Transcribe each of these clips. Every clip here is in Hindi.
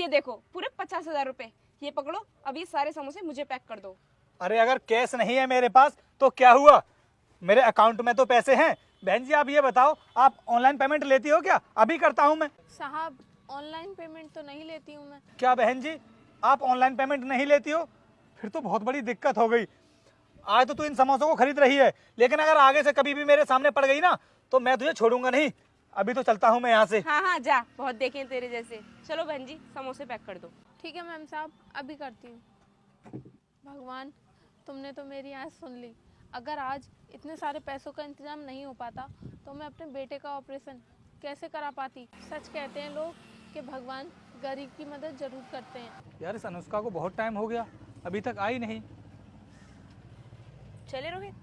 ये देखो पूरे 50,000 रुपए। ये पकड़ो, अभी सारे समोसे मुझे पैक कर दो। अरे अगर कैश नहीं है मेरे पास तो क्या हुआ, मेरे अकाउंट में तो पैसे हैं। बहन जी आप ये बताओ, आप ऑनलाइन पेमेंट लेती हो क्या? अभी करता हूँ मैं। साहब ऑनलाइन पेमेंट तो नहीं लेती हूँ मैं। क्या बहन जी आप ऑनलाइन पेमेंट नहीं लेती हो? फिर तो बहुत बड़ी दिक्कत हो गई। आज तो तू इन समोसों को खरीद रही है, लेकिन अगर आगे से कभी भी मेरे सामने पड़ गई ना तो मैं तुझे छोड़ूंगा नहीं। अभी तो चलता हूँ मैं यहाँ से। हाँ हाँ जा, बहुत देखे तेरे जैसे। चलो बहन जी समोसे पैक कर दो। ठीक है मैम साहब, अभी करती हूँ। भगवान तुमने तो मेरी आज सुन ली। अगर आज इतने सारे पैसों का इंतजाम नहीं हो पाता तो मैं अपने बेटे का ऑपरेशन कैसे करा पाती। सच कहते हैं लोग कि भगवान गरीब की मदद जरूर करते हैं। यार इस अनुष्का को बहुत टाइम हो गया, अभी तक आई नहीं। चले रोहित।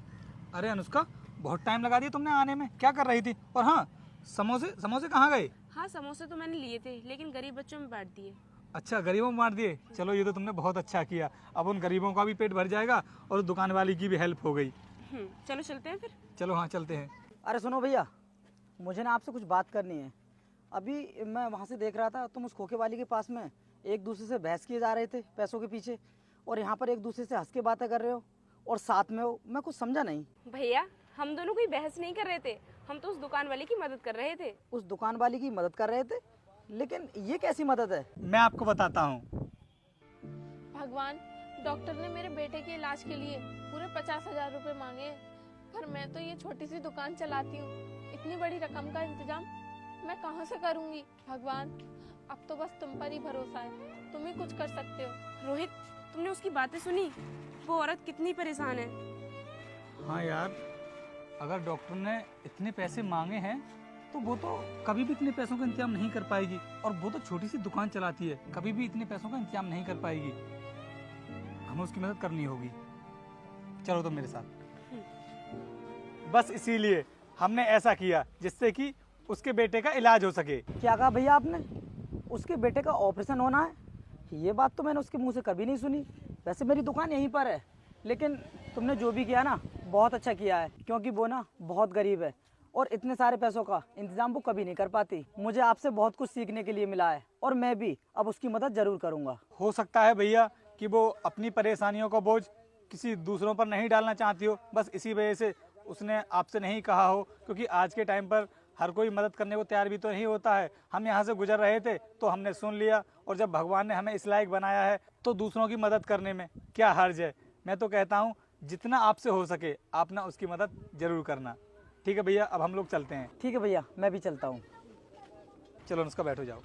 अरे अनुष्का बहुत टाइम लगा दिया तुमने आने में, क्या कर रही थी? और हाँ समोसे समोसे कहाँ गए? हाँ समोसे तो मैंने लिए थे, लेकिन गरीब बच्चों में बांट दिए। अच्छा गरीबों में बांट दिए। चलो ये तो तुमने बहुत अच्छा किया, अब उन गरीबों का भी पेट भर जाएगा और दुकान वाली की भी हेल्प हो गई। चलो चलते हैं फिर। चलो हाँ चलते हैं। अरे सुनो भैया, मुझे ना आपसे कुछ बात करनी है। अभी मैं वहाँ से देख रहा था, तुम उस खोखे वाली के पास में एक दूसरे से बहस किए जा रहे थे पैसों के पीछे, और यहाँ पर एक दूसरे से हंस के बातें कर रहे हो और साथ में हो। मैं कुछ समझा नहीं। भैया हम दोनों कोई बहस नहीं कर रहे थे, हम तो उस दुकान वाले की मदद कर रहे थे। उस दुकान वाली की मदद कर रहे थे, लेकिन ये कैसी मदद है? मैं आपको बताता हूँ। भगवान डॉक्टर ने मेरे बेटे के इलाज के लिए पूरे 50,000 रुपए मांगे हैं, पर मैं तो ये छोटी सी दुकान चलाती हूँ। इतनी बड़ी रकम का इंतजाम मैं कहाँ से करूँगी? भगवान अब तो बस तुम पर ही भरोसा है, तुम ही कुछ कर सकते हो। रोहित तुमने उसकी बातें सुनी? वो औरत कितनी परेशान है। हाँ यार, अगर डॉक्टर ने इतने पैसे मांगे हैं तो वो तो कभी भी इतने पैसों का इंतजाम नहीं कर पाएगी, और वो तो छोटी सी दुकान चलाती है, कभी भी इतने पैसों का इंतजाम नहीं कर पाएगी। हमें उसकी मदद करनी होगी। चलो तुम मेरे साथ। बस इसीलिए हमने ऐसा किया जिससे कि उसके बेटे का इलाज हो सके। क्या कहा भैया आपने? उसके बेटे का ऑपरेशन होना है? ये बात तो मैंने उसके मुंह से कभी नहीं सुनी। वैसे मेरी दुकान यहीं पर है, लेकिन तुमने जो भी किया ना बहुत अच्छा किया है, क्योंकि वो ना बहुत गरीब है और इतने सारे पैसों का इंतजाम वो कभी नहीं कर पाती। मुझे आपसे बहुत कुछ सीखने के लिए मिला है और मैं भी अब उसकी मदद जरूर करूँगा। हो सकता है भैया कि वो अपनी परेशानियों का बोझ किसी दूसरों पर नहीं डालना चाहती हो, बस इसी वजह से उसने आपसे नहीं कहा हो, क्योंकि आज के टाइम पर हर कोई मदद करने को तैयार भी तो नहीं होता है। हम यहाँ से गुजर रहे थे तो हमने सुन लिया, और जब भगवान ने हमें इस लायक बनाया है तो दूसरों की मदद करने में क्या हर्ज है। मैं तो कहता हूँ जितना आपसे हो सके आप ना उसकी मदद जरूर करना। ठीक है भैया, अब हम लोग चलते हैं। ठीक है भैया, मैं भी चलता हूँ। चलो अनुष्का बैठो, जाओ।